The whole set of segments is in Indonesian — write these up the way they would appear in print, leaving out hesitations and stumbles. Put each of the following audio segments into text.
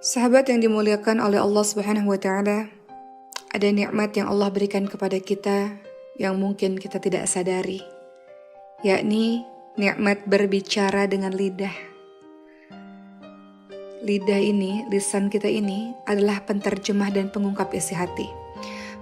Sahabat yang dimuliakan oleh Allah Subhanahu wa taala, ada nikmat yang Allah berikan kepada kita yang mungkin kita tidak sadari, yakni nikmat berbicara dengan lidah. Lidah ini, lisan kita ini adalah penterjemah dan pengungkap isi hati.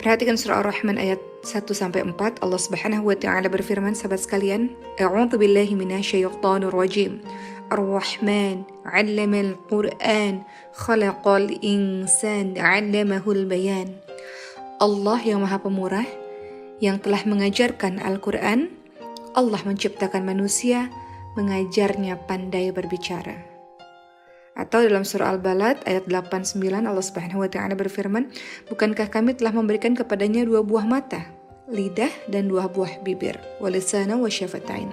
Perhatikan surah Ar-Rahman ayat 1-4. Allah Subhanahu wa taala berfirman, sahabat sekalian, A'udzu billahi minasyaitonir rajim. Ar-Rahman 'allamal Qur'an, khalaqal insan 'allamahul bayan. Allah yang Maha Pemurah, yang telah mengajarkan Al-Quran. Allah menciptakan manusia, mengajarnya pandai berbicara. Atau dalam surah Al-Balad ayat 8-9 Allah Subhanahu wa taala berfirman, bukankah kami telah memberikan kepadanya 2 buah mata, lidah dan 2 buah bibir, walisana wa syafatain.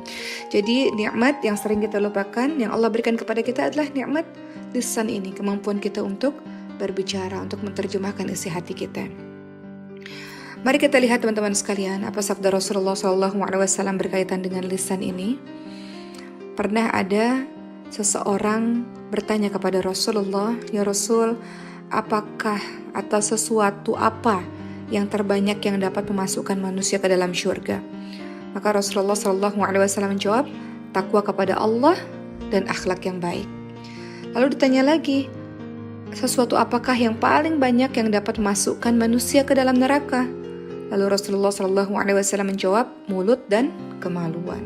Jadi nikmat yang sering kita lupakan yang Allah berikan kepada kita adalah nikmat lisan ini, kemampuan kita untuk berbicara, untuk menerjemahkan isi hati kita. Mari kita lihat teman-teman sekalian, apa sabda Rasulullah SAW berkaitan dengan lisan ini. Pernah ada seseorang bertanya kepada Rasulullah, ya Rasul, apakah atau sesuatu apa yang terbanyak yang dapat memasukkan manusia ke dalam syurga? Maka Rasulullah SAW menjawab, takwa kepada Allah dan akhlak yang baik. Lalu ditanya lagi, sesuatu apakah yang paling banyak yang dapat memasukkan manusia ke dalam neraka? Lalu Rasulullah SAW menjawab, mulut dan kemaluan.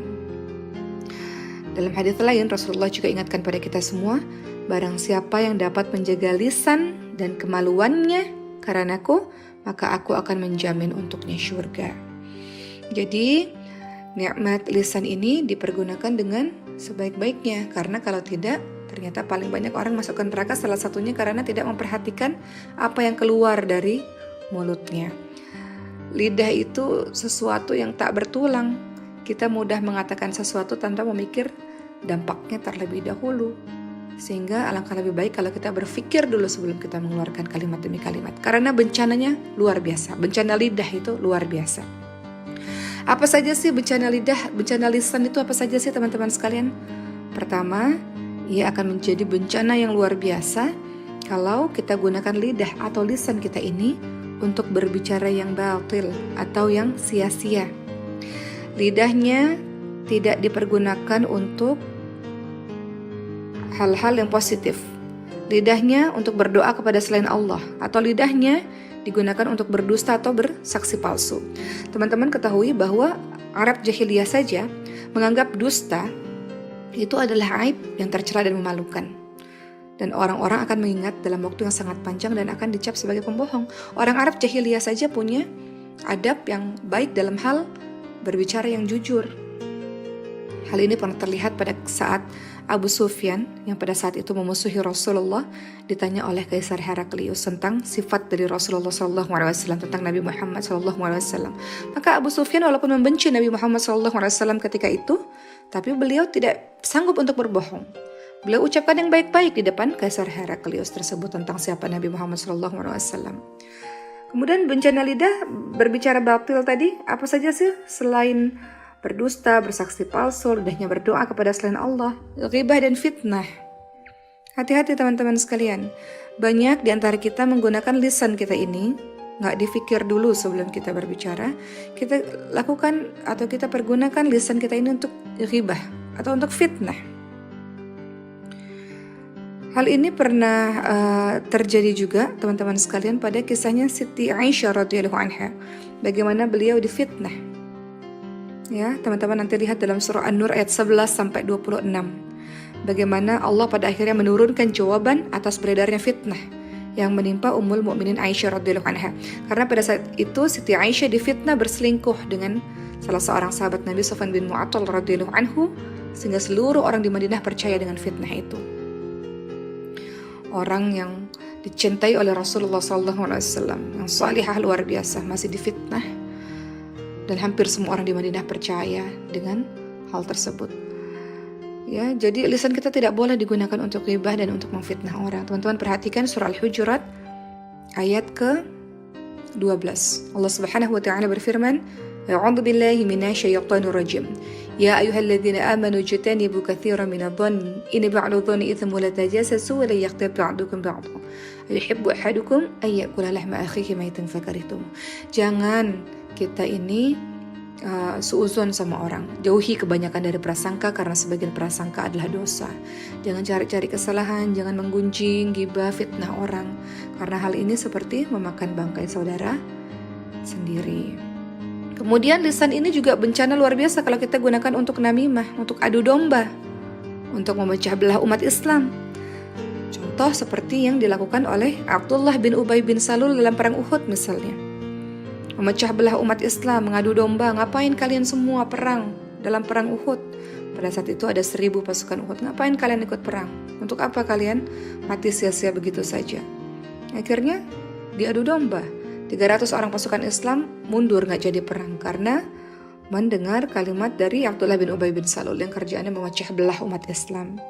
Dalam hadis lain, Rasulullah juga ingatkan pada kita semua, barang siapa yang dapat menjaga lisan dan kemaluannya karenaku, maka aku akan menjamin untuknya syurga. Jadi, nikmat lisan ini dipergunakan dengan sebaik-baiknya, karena kalau tidak, ternyata paling banyak orang masuk ke neraka, salah satunya karena tidak memperhatikan apa yang keluar dari mulutnya. Lidah itu sesuatu yang tak bertulang. Kita mudah mengatakan sesuatu tanpa memikir dampaknya terlebih dahulu. Sehingga alangkah lebih baik kalau kita berpikir dulu sebelum kita mengeluarkan kalimat demi kalimat. Karena bencananya luar biasa. Bencana lidah itu luar biasa. Apa saja sih bencana lidah, bencana lisan itu apa saja sih teman-teman sekalian? Pertama, ia akan menjadi bencana yang luar biasa kalau kita gunakan lidah atau lisan kita ini untuk berbicara yang batil atau yang sia-sia. Lidahnya tidak dipergunakan untuk hal-hal yang positif. Lidahnya untuk berdoa kepada selain Allah, atau lidahnya digunakan untuk berdusta atau bersaksi palsu. Teman-teman ketahui bahwa Arab jahiliyah saja menganggap dusta itu adalah aib yang tercela dan memalukan. Dan orang-orang akan mengingat dalam waktu yang sangat panjang dan akan dicap sebagai pembohong. Orang Arab jahiliyah saja punya adab yang baik dalam hal berbicara yang jujur. Hal ini pernah terlihat pada saat Abu Sufyan yang pada saat itu memusuhi Rasulullah ditanya oleh Kaisar Heraklius tentang sifat dari Rasulullah SAW, tentang Nabi Muhammad SAW. Maka Abu Sufyan walaupun membenci Nabi Muhammad SAW ketika itu, tapi beliau tidak sanggup untuk berbohong. Beliau ucapkan yang baik-baik di depan Kaisar Heraklius tersebut tentang siapa Nabi Muhammad SAW. Kemudian bencana lidah, berbicara batil tadi, apa saja sih selain berdusta, bersaksi palsu, lidahnya berdoa kepada selain Allah, ghibah dan fitnah. Hati-hati teman-teman sekalian, banyak di antara kita menggunakan lisan kita ini, gak difikir dulu sebelum kita berbicara. Kita lakukan atau kita pergunakan lisan kita ini untuk ghibah atau untuk fitnah. Hal ini pernah terjadi juga teman-teman sekalian pada kisahnya Siti Aisyah radhiyallahu anha, bagaimana beliau difitnah. Ya, teman-teman nanti lihat dalam surah An-Nur ayat 11-26. Bagaimana Allah pada akhirnya menurunkan jawaban atas beredarnya fitnah yang menimpa Ummul Mukminin Aisyah radhiyallahu anha. Karena pada saat itu Siti Aisyah difitnah berselingkuh dengan salah seorang sahabat Nabi Sufyan bin Mu'attal radhiyallahu anhu, sehingga seluruh orang di Madinah percaya dengan fitnah itu. Orang yang dicintai oleh Rasulullah SAW, yang salihah luar biasa, masih difitnah. Dan hampir semua orang di Madinah percaya dengan hal tersebut. Ya, jadi lisan kita tidak boleh digunakan untuk ghibah dan untuk memfitnah orang. Teman-teman perhatikan surah Al-Hujurat ayat ke-12. Allah Subhanahu wa taala berfirman, A'udzu billahi minasyaitonir rajim. Ya ayyuhalladzina amanu jtanibu katsiran minadh-dhanni inna ba'da dhanni itsmun wa la tajassasu wa la yaghtab ba'dukum ba'dha. Yuhibbu ahadukum ay ya'kula lahma akhihi maitan fakarihtum. Jangan kita ini suuzon sama orang. Jauhi kebanyakan dari prasangka karena sebagian prasangka adalah dosa. Jangan cari-cari kesalahan, jangan menggunjing, ghibah, fitnah orang. Karena hal ini seperti memakan bangkai saudara sendiri. Kemudian lisan ini juga bencana luar biasa kalau kita gunakan untuk namimah, untuk adu domba, untuk memecah belah umat Islam. Contoh seperti yang dilakukan oleh Abdullah bin Ubay bin Salul dalam perang Uhud misalnya. Memecah belah umat Islam, mengadu domba. Ngapain kalian semua perang dalam perang Uhud? Pada saat itu ada 1000 pasukan Uhud. Ngapain kalian ikut perang? Untuk apa kalian mati sia-sia begitu saja? Akhirnya diadu domba. 300 orang pasukan Islam mundur gak jadi perang karena mendengar kalimat dari Abdullah bin Ubay bin Salul yang kerjaannya memecah belah umat Islam.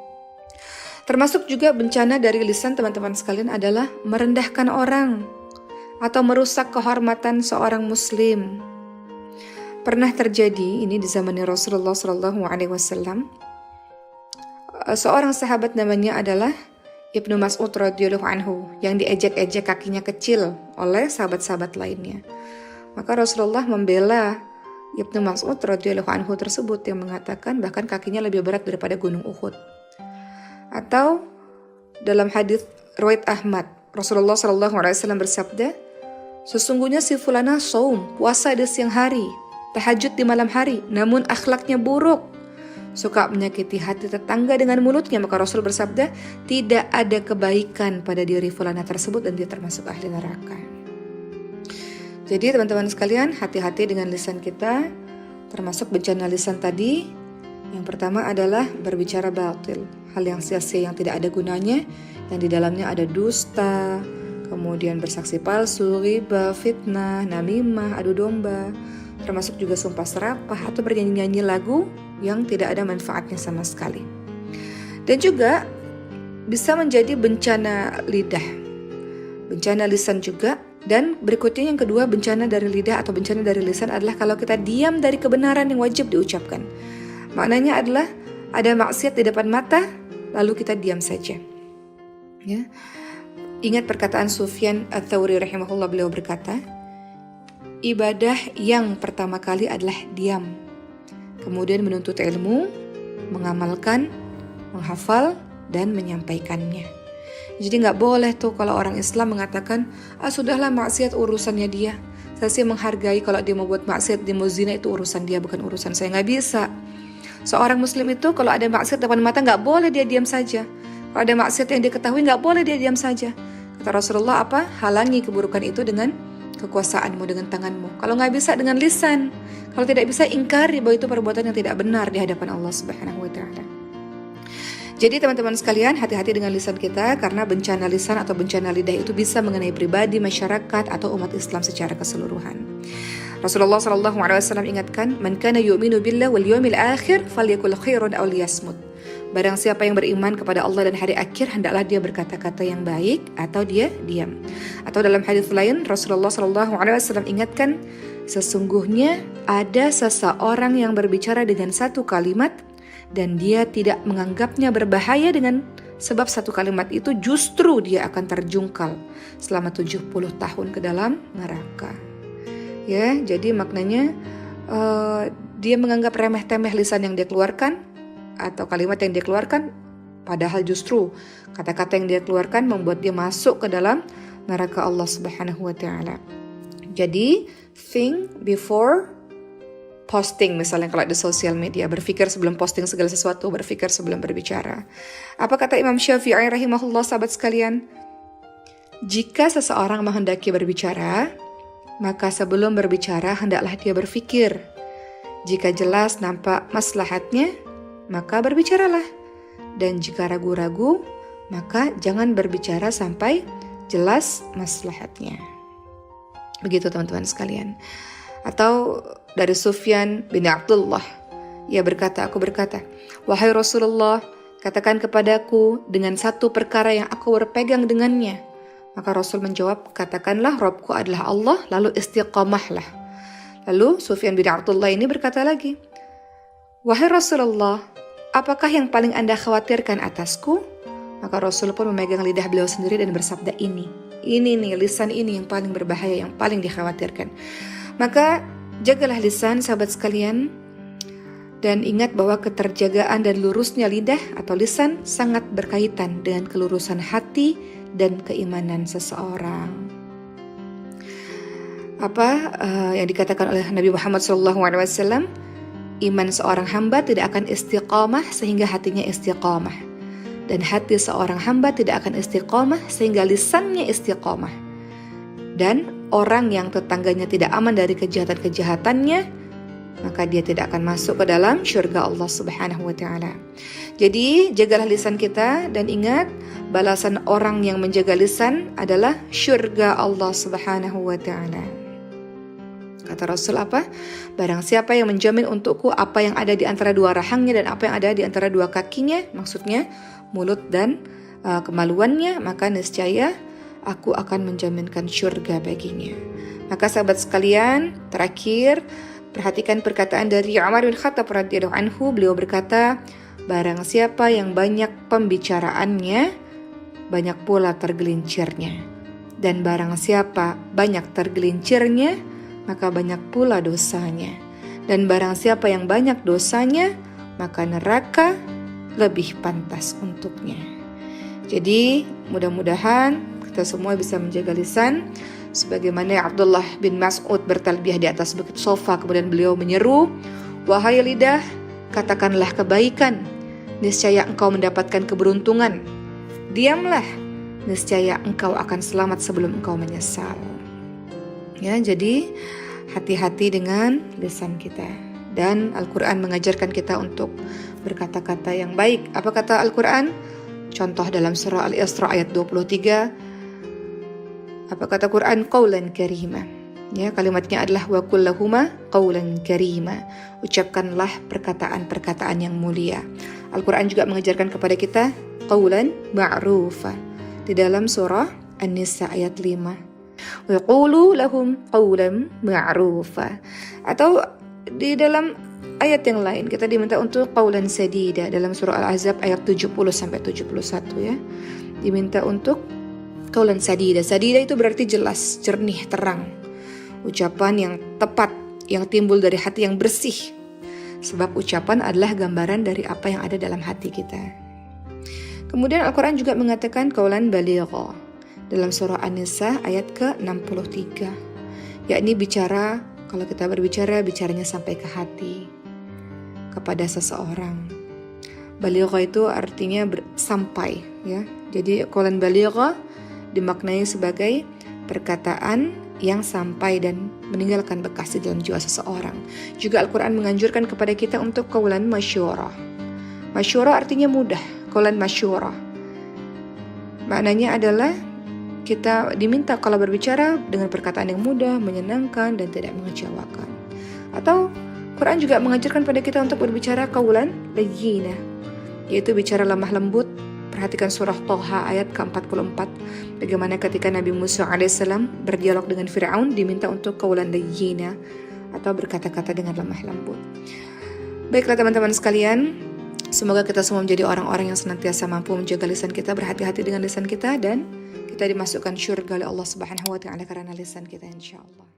Termasuk juga bencana dari lisan teman-teman sekalian adalah merendahkan orang atau merusak kehormatan seorang muslim. Pernah terjadi ini di zaman Rasulullah SAW. Seorang sahabat namanya adalah Ibnu Mas'ud radhiyallahu anhu yang diejek-ejek kakinya kecil oleh sahabat-sahabat lainnya. Maka Rasulullah membela Ibnu Mas'ud radhiyallahu anhu tersebut yang mengatakan bahkan kakinya lebih berat daripada gunung Uhud. Atau dalam hadis riwayat Ahmad, Rasulullah SAW bersabda, sesungguhnya si fulana saum, puasa di siang hari, tahajud di malam hari, namun akhlaknya buruk, suka menyakiti hati tetangga dengan mulutnya. Maka Rasul bersabda, tidak ada kebaikan pada diri fulana tersebut dan dia termasuk ahli neraka. Jadi teman-teman sekalian, hati-hati dengan lisan kita. Termasuk bencana lisan tadi, yang pertama adalah berbicara batil, hal yang sia-sia yang tidak ada gunanya, yang di dalamnya ada dusta, kemudian bersaksi palsu, ghibah, fitnah, namimah, adu domba, termasuk juga sumpah serapah atau bernyanyi-nyanyi lagu yang tidak ada manfaatnya sama sekali. Dan juga bisa menjadi bencana lidah, bencana lisan juga. Dan berikutnya yang kedua, bencana dari lidah atau bencana dari lisan adalah kalau kita diam dari kebenaran yang wajib diucapkan. Maknanya adalah ada maksiat di depan mata, lalu kita diam saja. Ya. Ingat perkataan Sufyan Ats-Tsauri rahimahullah, beliau berkata, ibadah yang pertama kali adalah diam, kemudian menuntut ilmu, mengamalkan, menghafal, dan menyampaikannya. Jadi gak boleh tuh kalau orang Islam mengatakan, sudahlah maksiat urusannya dia. Saya sih menghargai kalau dia mau buat maksiat, dia mau zina, itu urusan dia, bukan urusan saya. Gak bisa. Seorang muslim itu kalau ada maksiat depan mata gak boleh dia diam saja. Kalau ada maksiat yang diketahui gak boleh dia diam saja. Kata Rasulullah apa? Halangi keburukan itu dengan kekuasaanmu, dengan tanganmu. Kalau gak bisa dengan lisan. Kalau tidak bisa ingkari bahwa itu perbuatan yang tidak benar di hadapan Allah Subhanahu wa Ta'ala. Jadi teman-teman sekalian, hati-hati dengan lisan kita karena bencana lisan atau bencana lidah itu bisa mengenai pribadi, masyarakat atau umat Islam secara keseluruhan. Rasulullah SAW ingatkan, "Man kana yu'minu billahi wal yawmil akhir falyakul khairan aw liyasmut." Barang siapa yang beriman kepada Allah dan hari akhir, hendaklah dia berkata-kata yang baik atau dia diam. Atau dalam hadis lain, Rasulullah SAW ingatkan, sesungguhnya ada seseorang yang berbicara dengan satu kalimat dan dia tidak menganggapnya berbahaya dengan sebab satu kalimat itu, justru dia akan terjungkal selama 70 tahun ke dalam neraka. Ya, jadi maknanya dia menganggap remeh-temeh lisan yang dia keluarkan atau kalimat yang dia keluarkan, padahal justru kata-kata yang dia keluarkan membuat dia masuk ke dalam neraka Allah Subhanahu wa Ta'ala. Jadi think before posting, misalnya kalau di sosial media, berpikir sebelum posting segala sesuatu, berpikir sebelum berbicara. Apa kata Imam Syafi'i rahimahullah, sahabat sekalian? Jika seseorang menghendaki berbicara, maka sebelum berbicara hendaklah dia berpikir. Jika jelas nampak maslahatnya, maka berbicaralah. Dan jika ragu-ragu, maka jangan berbicara sampai jelas maslahatnya. Begitu teman-teman sekalian. Atau dari Sufyan bin Abdullah, ia berkata, aku berkata, wahai Rasulullah, katakan kepadaku dengan satu perkara yang aku berpegang dengannya. Maka Rasul menjawab, katakanlah Rabbku adalah Allah, lalu istiqamahlah. Lalu Sufyan bin Abdullah ini berkata lagi, "Wahai Rasulullah, apakah yang paling Anda khawatirkan atasku?" Maka Rasul pun memegang lidah beliau sendiri dan bersabda, ini nih lisan ini yang paling berbahaya, yang paling dikhawatirkan. Maka jagalah lisan, sahabat sekalian, dan ingat bahwa keterjagaan dan lurusnya lidah atau lisan sangat berkaitan dengan kelurusan hati dan keimanan seseorang. Yang dikatakan oleh Nabi Muhammad SAW, iman seorang hamba tidak akan istiqamah sehingga hatinya istiqamah, dan hati seorang hamba tidak akan istiqamah sehingga lisannya istiqamah. Dan orang yang tetangganya tidak aman dari kejahatan-kejahatannya, maka dia tidak akan masuk ke dalam syurga Allah Subhanahu wa ta'ala. Jadi jagalah lisan kita, dan ingat, balasan orang yang menjaga lisan adalah syurga Allah Subhanahu wa ta'ala. Kata Rasul apa? Barang siapa yang menjamin untukku apa yang ada di antara dua rahangnya dan apa yang ada di antara dua kakinya, maksudnya mulut dan kemaluannya, maka niscaya aku akan menjaminkan syurga baginya. Maka sahabat sekalian, terakhir, perhatikan perkataan dari Umar bin Khattab radhiyallahu anhu. Beliau berkata, barang siapa yang banyak pembicaraannya, banyak pula tergelincirnya. Dan barang siapa banyak tergelincirnya, maka banyak pula dosanya. Dan barang siapa yang banyak dosanya, maka neraka lebih pantas untuknya. Jadi mudah-mudahan kita semua bisa menjaga lisan. Sebagaimana Abdullah bin Mas'ud bertalbiyah di atas bukit Sofa, kemudian beliau menyeru, "Wahai lidah, katakanlah kebaikan, niscaya engkau mendapatkan keberuntungan. Diamlah, niscaya engkau akan selamat sebelum engkau menyesal." Ya, jadi hati-hati dengan lisan kita. Dan Al-Quran mengajarkan kita untuk berkata-kata yang baik. Apa kata Al-Quran? Contoh dalam surah Al-Isra ayat 23. Apa kata Quran? Qawlan karima. Ya, kalimatnya adalah wa kullahuma qawlan karima. Ucapkanlah perkataan-perkataan yang mulia. Al-Quran juga mengajarkan kepada kita qawlan ma'rufa di dalam surah An-Nisa ayat 5. Wa qulu lahum qawlan ma'rufa. Atau di dalam ayat yang lain kita diminta untuk qawlan sadida dalam surah Al-Ahzab ayat 70 sampai 71 ya. Diminta untuk qawlan sadida. Sadida itu berarti jelas, jernih, terang. Ucapan yang tepat, yang timbul dari hati yang bersih. Sebab ucapan adalah gambaran dari apa yang ada dalam hati kita. Kemudian Al-Quran juga mengatakan qawlan baligha dalam surah An-Nisa ayat ke-63. Yakni bicara, kalau kita berbicara, bicaranya sampai ke hati, kepada seseorang. Baligha itu artinya sampai ya. Jadi qawlan baligha dimaknai sebagai perkataan yang sampai dan meninggalkan bekas di dalam jiwa seseorang. Juga Al-Quran menganjurkan kepada kita untuk qawlan masyurah. Masyurah artinya mudah. Qawlan masyurah maknanya adalah kita diminta kalau berbicara dengan perkataan yang mudah, menyenangkan, dan tidak mengecewakan. Atau Quran juga mengajarkan pada kita untuk berbicara qawlan layyina, yaitu bicara lemah lembut. Perhatikan surah Thaha ayat ke-44. Bagaimana ketika Nabi Musa alaihissalam berdialog dengan Fir'aun, diminta untuk qawlan layyina, atau berkata-kata dengan lemah lembut. Baiklah teman-teman sekalian, semoga kita semua menjadi orang-orang yang senantiasa mampu menjaga lisan kita, berhati-hati dengan lisan kita, dan kita dimasukkan syurga oleh Allah Subhanahu wa ta'ala karena lisan kita, insyaallah.